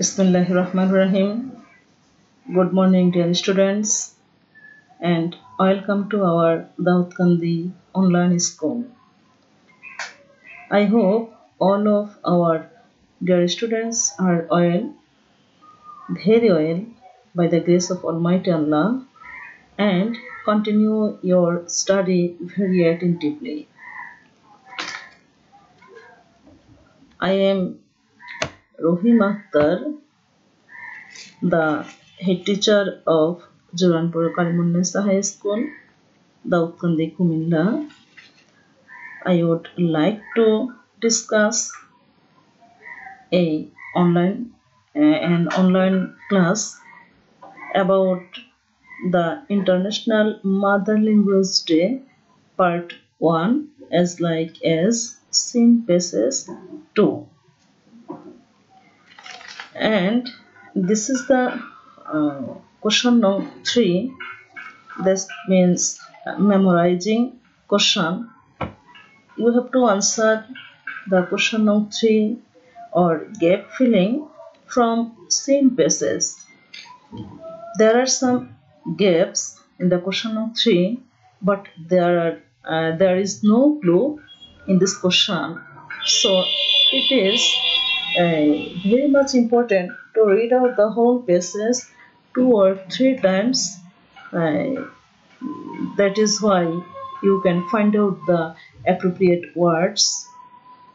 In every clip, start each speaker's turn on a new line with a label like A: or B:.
A: Bismillahirrahmanirrahim. Good morning, dear students, and welcome to our Daudkandi online school. I hope all of our dear students are well, very well, by the grace of Almighty Allah, and continue your study very attentively. I am Rohim Akhtar, the head teacher of Juranpur Karimunnisa High School, Daudkandi, Kumilla. I would like to discuss a online an online class about the International Mother Language Day Part 1 as Sin Basis 2, and this is the question number 3. This means memorizing question. You have to answer the question number 3 or gap filling from same passage. There are some gaps in the question number 3, but there is no clue in this question. So it is very much important to read out the whole passage 2 or 3 times. That is why you can find out the appropriate words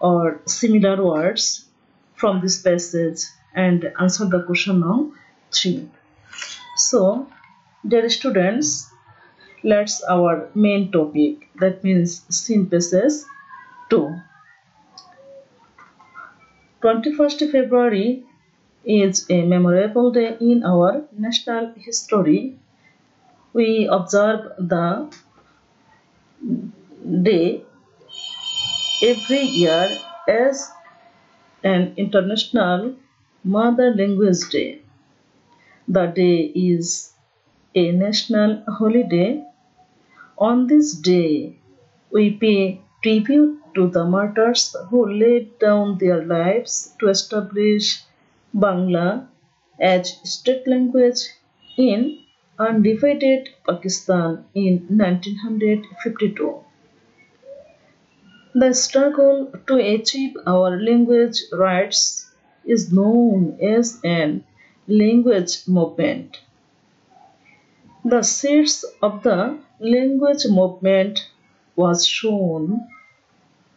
A: or similar words from this passage and answer the question number 3. So, dear students, let's our main topic, that means synthesis 2. 21st February is a memorable day in our national history. We observe the day every year as an International Mother Language Day. The day is a national holiday. On this day, we pay tribute to the martyrs who laid down their lives to establish Bangla as state language in undivided Pakistan in 1952. The struggle to achieve our language rights is known as an language movement. The seeds of the language movement was shown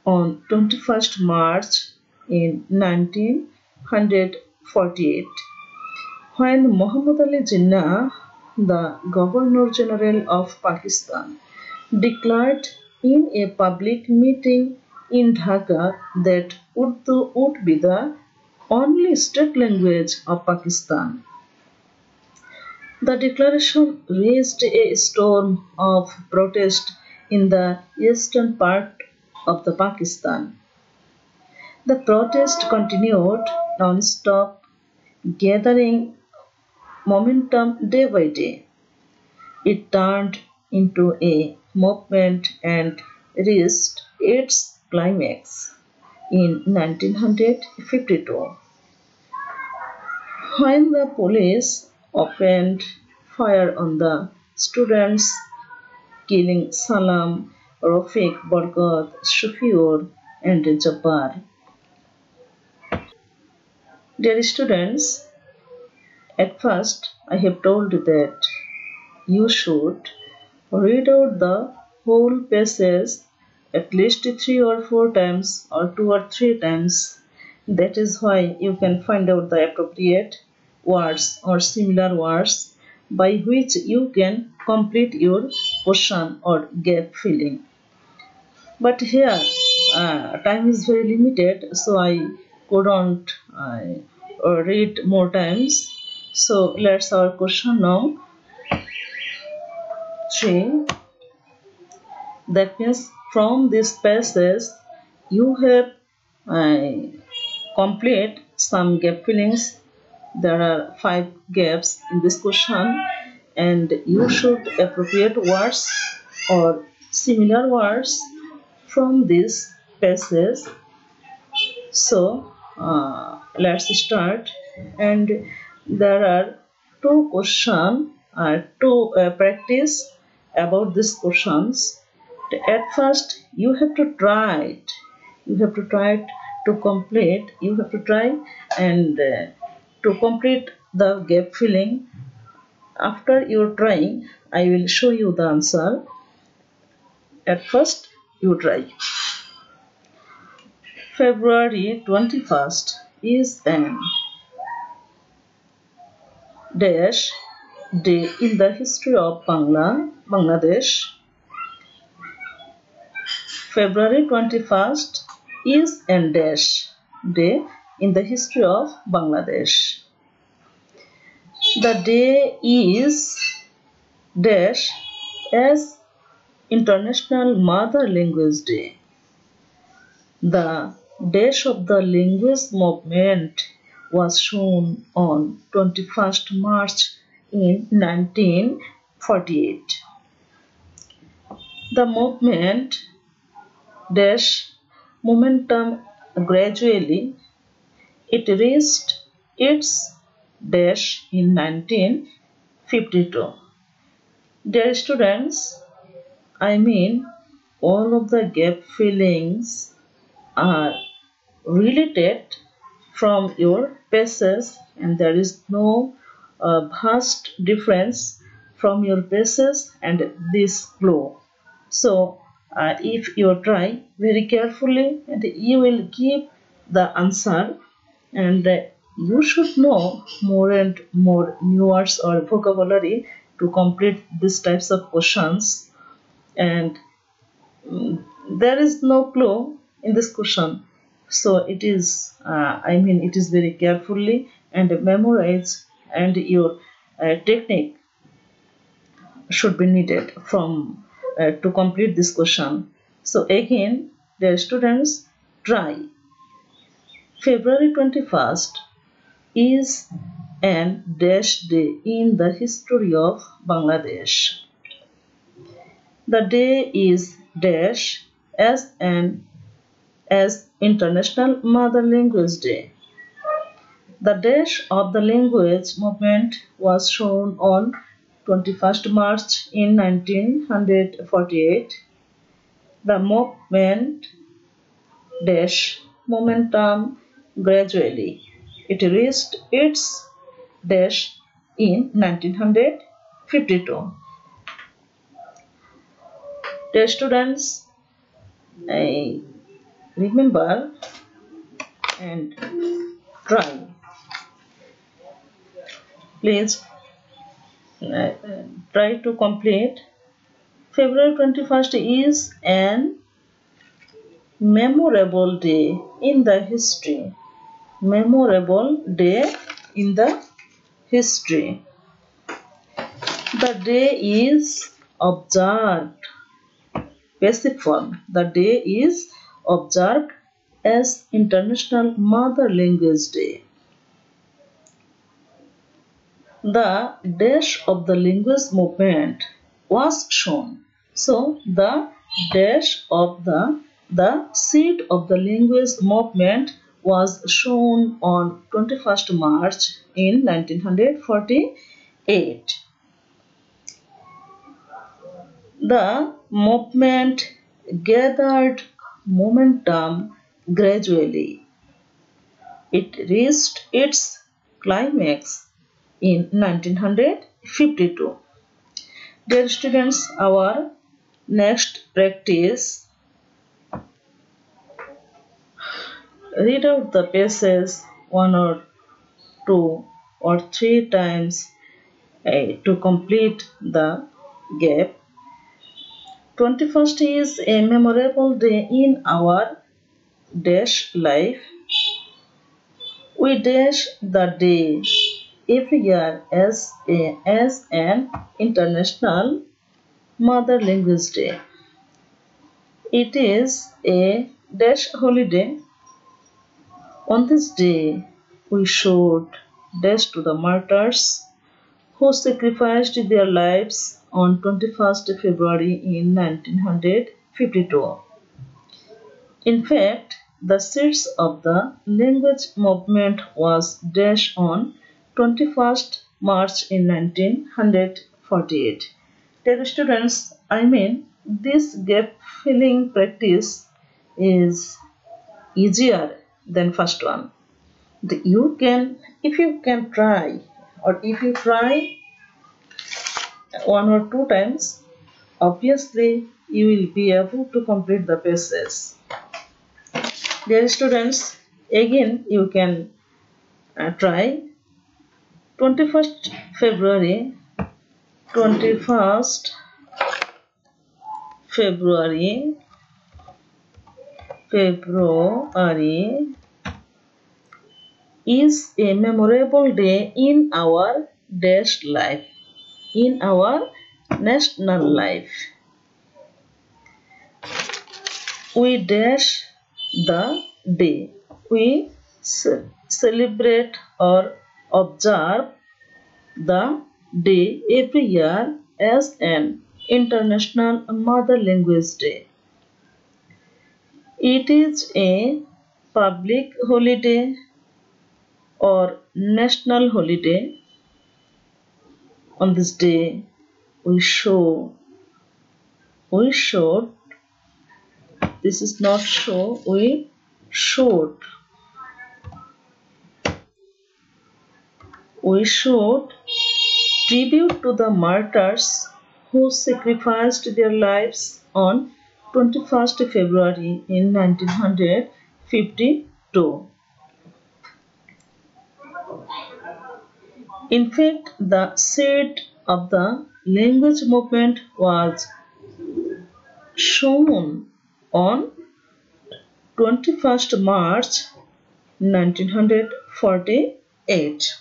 A: on 21st March in 1948 when Muhammad Ali Jinnah, the Governor General of Pakistan, declared in a public meeting in Dhaka that Urdu would be the only state language of Pakistan. The declaration raised a storm of protest in the eastern part of the Pakistan. The protest continued non-stop, gathering momentum day by day. It turned into a movement and reached its climax in 1952 when the police opened fire on the students, killing Salam, Rafiq, Barkat, Shafiur, and Jabbar. Dear students, at first I have told you that you should read out the whole passage at least 3 or 4 times or 2 or 3 times. That is why you can find out the appropriate words or similar words by which you can complete your question or gap filling. But here time is very limited, so I couldn't read more times. So let's our question now. 3. That means from this passage you have complete some gap fillings. There are 5 gaps in this question, and you should appropriate words or similar words from this passage. So let's start and there are two questions, two practice about these questions. At first, you have to try it. You have to try it to complete. You have to try and to complete the gap filling. After your trying, I will show you the answer. At first, you try. February 21st is an dash day in the history of Bangladesh. February 21st is an dash day in the history of Bangladesh. The day is dash as International Mother Language Day. The dash of the linguist movement was shown on 21st March in 1948. The movement dash momentum gradually. It reached its dash in 1952. Dear students, I mean all of the gap fillings are related from your passages, and there is no vast difference from your passages and this flow. So if you try very carefully, and you will give the answer, and you should know more and more new words or vocabulary to complete these types of questions. And there is no clue in this question, so it is it is very carefully and memorize, and your technique should be needed from to complete this question. So again, dear students, try. February 21st is an dash day in the history of Bangladesh. The day is dash as International Mother Language Day. The dash of the language movement was shown on 21st March in 1948. The movement dash momentum gradually. It reached its dash in 1952. Dear students, I remember and try. Please try to complete. February 21st is an memorable day in the history. Memorable day in the history. The day is observed. Passive form. The day is observed as International Mother Language Day. The dash of the linguist movement was shown. So the dash of the seed of the linguist movement was shown on 21st March in 1948. The movement gathered momentum gradually. It reached its climax in 1952. Dear students, our next practice, read out the passage 1 or 2 or 3 times to complete the gap. 21st is a memorable day in our dash life. We dash the day every year as an International Mother Language Day. It is a dash holiday. On this day, we should dash to the martyrs who sacrificed their lives on 21st February in 1952. In fact, the seeds of the language movement was dashed on 21st March in 1948. Dear students, this gap filling practice is easier than first one. You can, if you can try, or if you try one or two times, obviously you will be able to complete the passages. Dear students, again you can try 21st February, 21st February is a memorable day in our dash life, in our national life. We dash the day. We celebrate or observe the day every year as an International Mother Language Day. It is a public holiday or national holiday. On this day, we should, this is not show, we should tribute to the martyrs who sacrificed their lives on 21st February in 1952. In fact, the seed of the language movement was sown on 21st March 1948.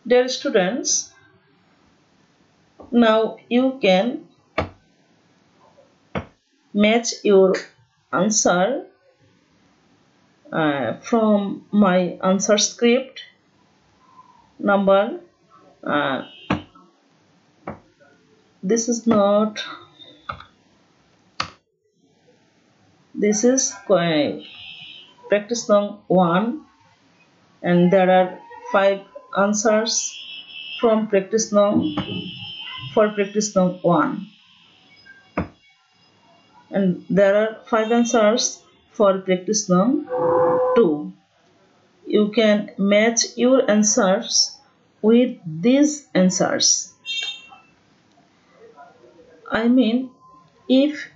A: Dear students, now you can match your answer from my answer script number. This is practice number 1, and there are 5 answers from practice number 1, and there are 5 answers for practice number 2. You can match your answers with these answers. If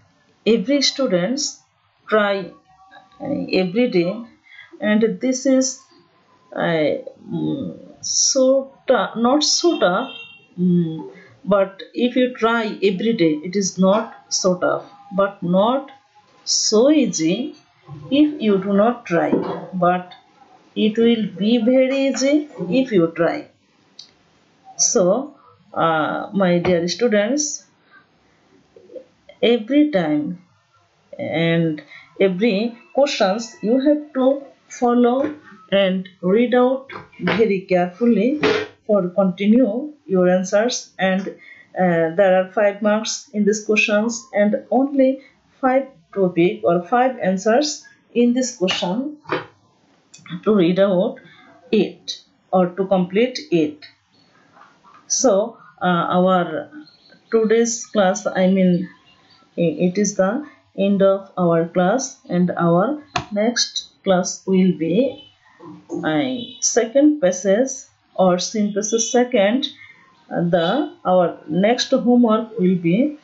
A: every students try every day, and this is not so tough, but if you try every day, it is not so tough, but not so easy if you do not try, but it will be very easy if you try. So my dear students, every time and every questions you have to follow and read out very carefully for continue your answers, and there are 5 marks in these questions and only 5 topic or 5 answers in this question to read out it or to complete it. So our today's class, it is the end of our class, and our next class will be second passage or synthesis second. Our next homework will be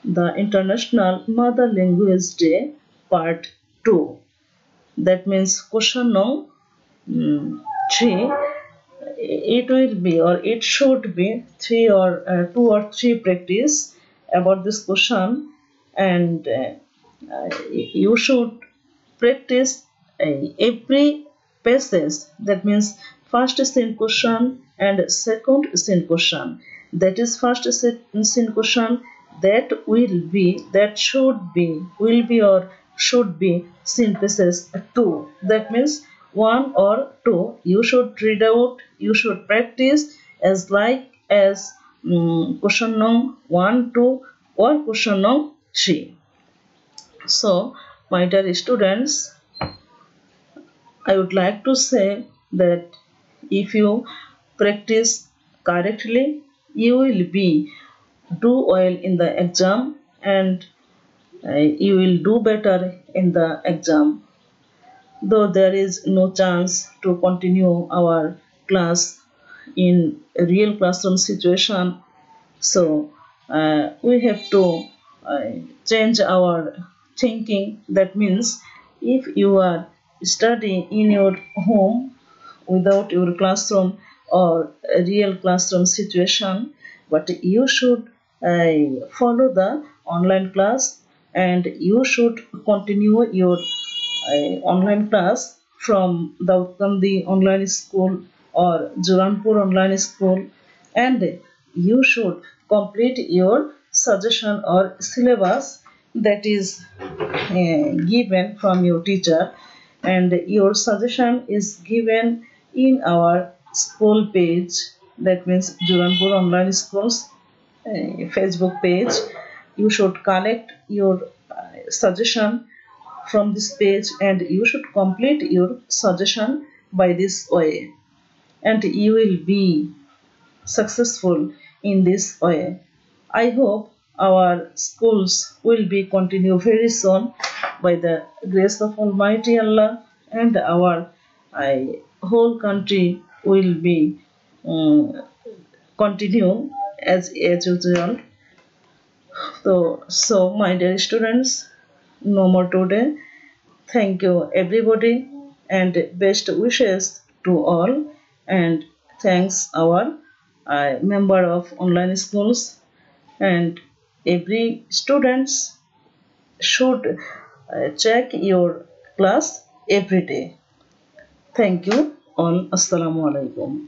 A: the International Mother Language Day part 2. That means question number 3. It will be, or it should be 2 or 3 practice about this question, and you should practice every passage. That means first scene question and second scene question. That is first scene question that will be synthesis 2. That means 1 or 2 you should read out, you should practice as question number 1, 2 or question number 3. So My dear students, I would like to say that if you practice correctly, you will be do well in the exam and you will do better in the exam. Though there is no chance to continue our class in a real classroom situation, so we have to uh, change our thinking. That means if you are studying in your home without your classroom or a real classroom situation, but you should follow the online class and you should continue your online class from Daudkandi online school or Juranpur online school, and you should complete your suggestion or syllabus that is given from your teacher, and your suggestion is given in our school page, that means Juranpur online schools Facebook page. You should collect your suggestion from this page and you should complete your suggestion by this way, and you will be successful in this way. I hope our schools will be continue very soon by the grace of Almighty Allah, and our whole country will be continue as usual. So my dear students, no more today. Thank you everybody and best wishes to all, and thanks our member of online schools, and every students should check your class every day. Thank you all. Assalamu alaikum.